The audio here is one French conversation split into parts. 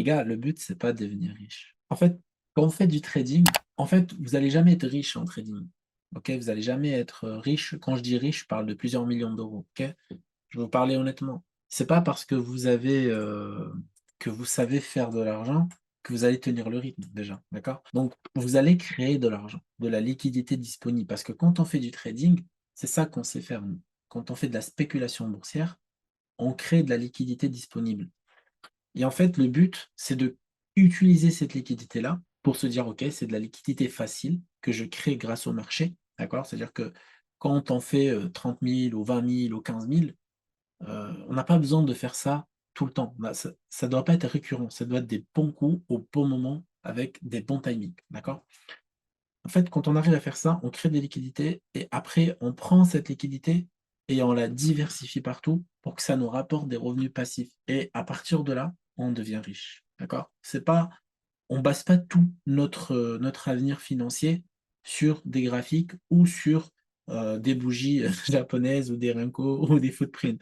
Les gars, le but, c'est pas de devenir riche. En fait, quand vous faites du trading, en fait, vous allez jamais être riche en trading. OK? Vous allez jamais être, riche. Quand je dis riche, je parle de plusieurs millions d'euros, OK? Je vais vous parler honnêtement. C'est pas parce que que vous savez faire de l'argent que vous allez tenir le rythme déjà, d'accord? Donc vous allez créer de l'argent, de la liquidité disponible parce que quand on fait du trading, c'est ça qu'on sait faire nous. Quand on fait de la spéculation boursière, on crée de la liquidité disponible. Et en fait, le but, c'est de utiliser cette liquidité-là pour se dire: «OK, c'est de la liquidité facile que je crée grâce au marché», d'accord? C'est-à-dire que quand on fait, 30 000 ou 20 000 ou 15 000, on n'a pas besoin de faire ça tout le temps. Bah, ça doit pas être récurrent, ça doit être des bons coups au bon moment avec des bons timings, d'accord? En fait, quand on arrive à faire ça, on crée des liquidités et après on prend cette liquidité et on la diversifie partout pour que ça nous rapporte des revenus passifs et à partir de là, on devient riche, d'accord? C'est pas On base pas tout notre avenir financier sur des graphiques ou sur, des bougies, japonaises ou des Renko ou des footprints.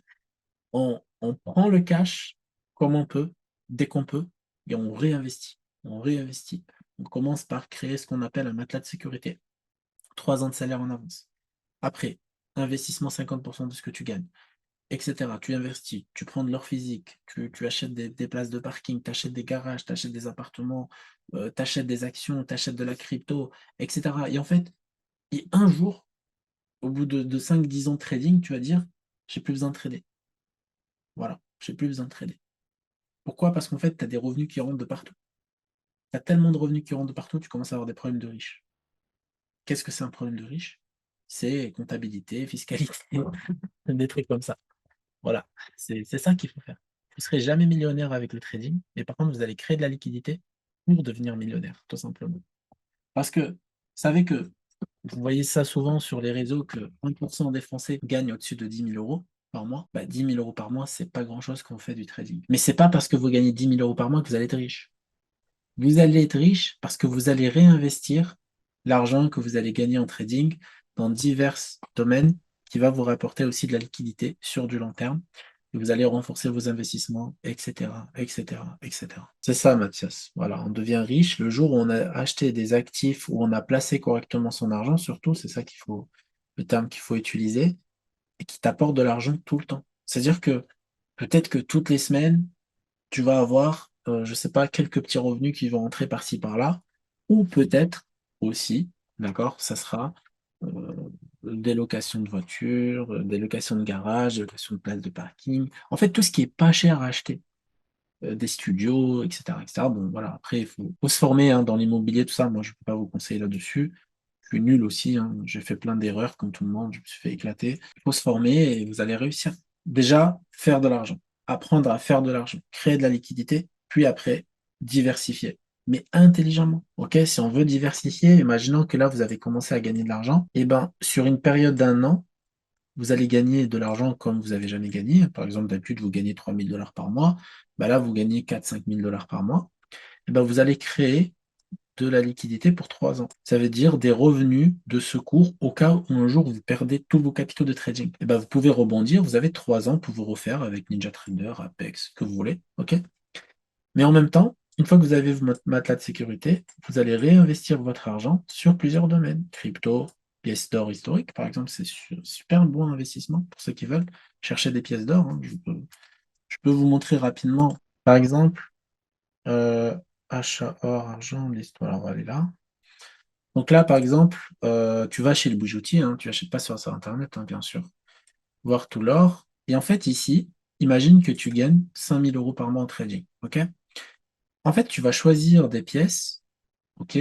On prend le cash comme on peut, dès qu'on peut et on réinvestit. On réinvestit. On commence par créer ce qu'on appelle un matelas de sécurité. 3 ans de salaire en avance. Après, investissement 50 de ce que tu gagnes, et cetera. Tu investis, tu prends de l'or physique, tu achètes des places de parking, tu achètes des garages, tu achètes des appartements, tu achètes des actions, tu achètes de la crypto, et cetera. Et en fait, et un jour, au bout de 5-10 ans de trading, tu vas dire: «J'ai plus besoin de trader». Voilà, j'ai plus besoin de trader. Pourquoi? Parce qu'en fait, tu as des revenus qui rentrent de partout. Tu as tellement de revenus qui rentrent de partout, tu commences à avoir des problèmes de riches. Qu'est-ce que c'est un problème de riche? C'est comptabilité, fiscalité, des trucs comme ça. Voilà, c'est ça qu'il faut faire. Vous ne serez jamais millionnaire avec le trading, mais par contre, vous allez créer de la liquidité pour devenir millionnaire, tout simplement. Parce que vous savez que vous voyez ça souvent sur les réseaux que 1 des Français gagnent au-dessus de 10 000 € par mois. Bah, 10 000 € par mois, c'est pas grand-chose quand on fait du trading. Mais c'est pas parce que vous gagnez 10 000 € par mois que vous allez être riche. Vous allez être riche parce que vous allez réinvestir l'argent que vous allez gagner en trading dans divers domaines qui va vous rapporter aussi de la liquidité sur du long terme. Et vous allez renforcer vos investissements, et cetera, et cetera, et cetera. C'est ça, Mathias. Voilà, on devient riche le jour où on a acheté des actifs, où on a placé correctement son argent, surtout, c'est ça le terme qu'il faut utiliser, et qui t'apporte de l'argent tout le temps. C'est-à-dire que peut-être que toutes les semaines, tu vas avoir, je sais pas, quelques petits revenus qui vont entrer par-ci par-là, ou peut-être aussi, d'accord, ça sera, heu, des locations de voitures, des locations de garage, des locations de places de parking. En fait, tout ce qui est pas cher à acheter, des studios et cetera et cetera. Bon voilà, après il faut se former, hein, dans l'immobilier, tout ça. Moi, je peux pas vous conseiller là-dessus. Je suis nul aussi, hein, j'ai fait plein d'erreurs comme tout le monde, je me suis fait éclater. Il faut se former et vous allez réussir. Déjà, faire de l'argent, apprendre à faire de l'argent, créer de la liquidité, puis après diversifier, mais intelligemment, OK? Si on veut diversifier, imaginons que là, vous avez commencé à gagner de l'argent et ben, sur une période d'un an, vous allez gagner de l'argent comme vous avez jamais gagné. Par exemple, d'habitude, vous gagnez 3 000 $ par mois, bah, là, vous gagnez 4 000 à 5 000 $ par mois et ben, vous allez créer de la liquidité pour 3 ans. Ça veut dire des revenus de secours au cas où un jour vous perdez tous vos capitaux de trading. Et ben, vous pouvez rebondir, vous avez 3 ans pour vous refaire avec NinjaTrader, Apex, que vous voulez, OK? Mais en même temps, une fois que vous avez votre matelas de sécurité, vous allez réinvestir votre argent sur plusieurs domaines. Crypto, pièces d'or historiques, par exemple, c'est super bon investissement pour ceux qui veulent chercher des pièces d'or, hein. Je peux vous montrer rapidement, par exemple, achat or, argent, liste, voilà, on va aller là. Donc là, par exemple, tu vas chez le bijoutier, hein, tu achètes pas sur internet, hein, bien sûr. Voir tout l'or et en fait ici, imagine que tu gagnes 5 000 € par mois en trading, OK? En fait, tu vas choisir des pièces, OK,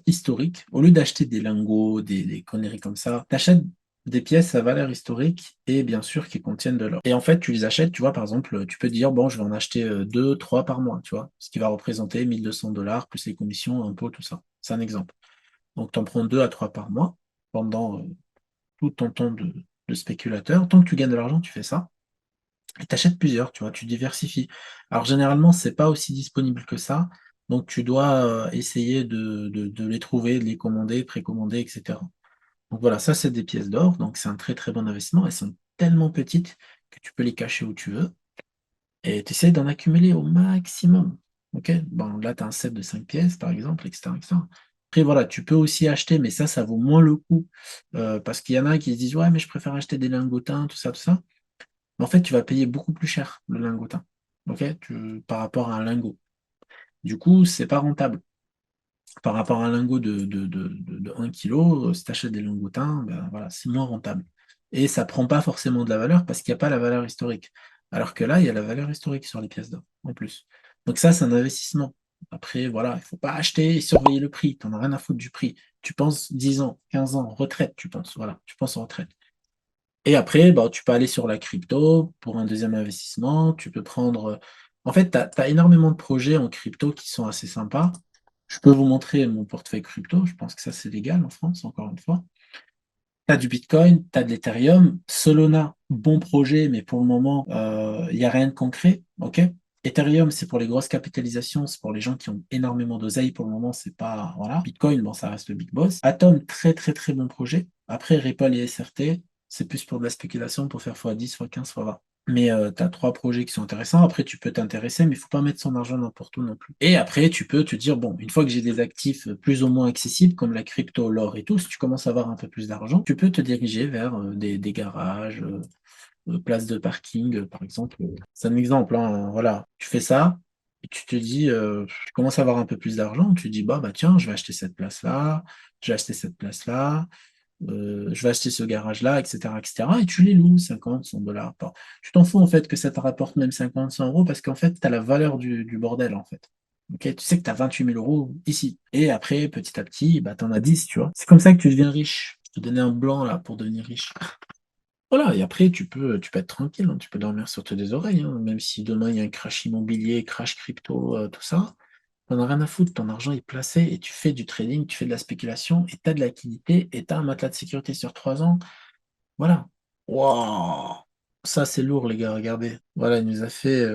historiques. Au lieu d'acheter des lingots, des conneries comme ça, tu achètes des pièces à valeur historique et bien sûr qui contiennent de l'or. Et en fait, tu les achètes, tu vois, par exemple, tu peux dire: «Bon, je vais en acheter, 2-3 par mois», tu vois? Ce qui va représenter 1 200 $ plus les commissions, impôts, tout ça. C'est un exemple. Donc tu en prends 2 à 3 par mois pendant, tout ton temps de spéculateur. Tant que tu gagnes de l'argent, tu fais ça et tu achètes plusieurs, tu vois? Tu diversifies. Alors généralement, c'est pas aussi disponible que ça, donc tu dois, essayer de les trouver, de les commander, précommander et cetera. Donc voilà, ça c'est des pièces d'or, donc c'est un très, très bon investissement. Elles sont tellement petites que tu peux les cacher où tu veux et tu essaies d'en accumuler au maximum. OK? Bon, là, tu as un set de 5 pièces, par exemple, et cetera. Après, voilà, tu peux aussi acheter, mais ça vaut moins le coup, parce qu'il y en a qui se disent: «Ouais, mais je préfère acheter des lingots-tain, tout ça, tout ça». Mais en fait, tu vas payer beaucoup plus cher le lingots-tain, OK? Par rapport à un lingot. Du coup, c'est pas rentable. Par rapport à un lingot de 1 kg, si tu achètes des lingots-tain, ben, voilà, c'est moins rentable et ça prend pas forcément de la valeur parce qu'il y a pas la valeur historique. Alors que là, il y a la valeur historique sur les pièces d'or, en plus. Donc ça, c'est un investissement. Après, voilà, il faut pas acheter et surveiller le prix. Tu en as rien à foutre du prix. Tu penses 10 ans, 15 ans, retraite, tu penses, voilà, tu penses en retraite. Et après, bah, tu peux aller sur la crypto pour un deuxième investissement. Tu peux prendre, en fait, tu as énormément de projets en crypto qui sont assez sympas. Je peux vous montrer mon portefeuille crypto. Je pense que ça, c'est légal en France, encore une fois. Tu as du Bitcoin, tu as de l'Ethereum. Solana, bon projet, mais pour le moment, il y a rien de concret. OK? Ethereum, c'est pour les grosses capitalisations, c'est pour les gens qui ont énormément d'oseille. Pour le moment, c'est pas, voilà. Bitcoin, bon, ça reste le big boss. Atom, très, très, très bon projet. Après, Ripple et SRT, c'est plus pour de la spéculation, pour faire x10, x15, x20. Mais tu as 3 projets qui sont intéressants. Après, tu peux t'intéresser, mais il faut pas mettre son argent n'importe où non plus. Et après, tu peux te dire, bon, une fois que j'ai des actifs plus ou moins accessibles, comme la crypto, l'or et tout, si tu commences à avoir un peu plus d'argent, tu peux te diriger vers des garages, places de parking, par exemple. C'est un exemple, hein, voilà. Tu fais ça, et tu te dis, tu commences à avoir un peu plus d'argent, tu te dis, bah tiens, je vais acheter cette place-là, je vais acheter cette place-là, je vais acheter ce garage-là, etc., etc. Et tu les loues 50, 100 dollars. Tu t'en fous en fait que ça te rapporte même 50, 100 euros parce qu'en fait, tu as la valeur du bordel en fait. Ok, tu sais que tu as 28 000 euros ici. Et après, petit à petit, bah, tu en as 10, tu vois. C'est comme ça que tu deviens riche. Je te donnais un blanc là pour devenir riche. Voilà, et après, tu peux être tranquille, hein, tu peux dormir sur tes deux oreilles, hein, même si demain il y a un crash immobilier, crash crypto, tout ça. T'en as rien à foutre, ton argent est placé et tu fais du trading, tu fais de la spéculation et tu as de la liquidité et tu as un matelas de sécurité sur 3 ans. Voilà. Waouh! Ça, c'est lourd, les gars, regardez. Voilà, il nous a fait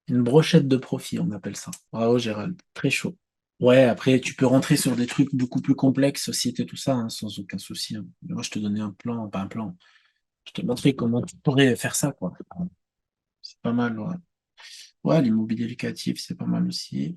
une brochette de profit, on appelle ça. Bravo, Gérald. Très chaud. Ouais, après, tu peux rentrer sur des trucs beaucoup plus complexes, société, tout ça, hein, sans aucun souci, hein. Moi, je te donnais un plan, pas un plan. Je te montrais comment tu pourrais faire ça, quoi. C'est pas mal, ouais. Ouais, l'immobilier locatif, c'est pas mal aussi.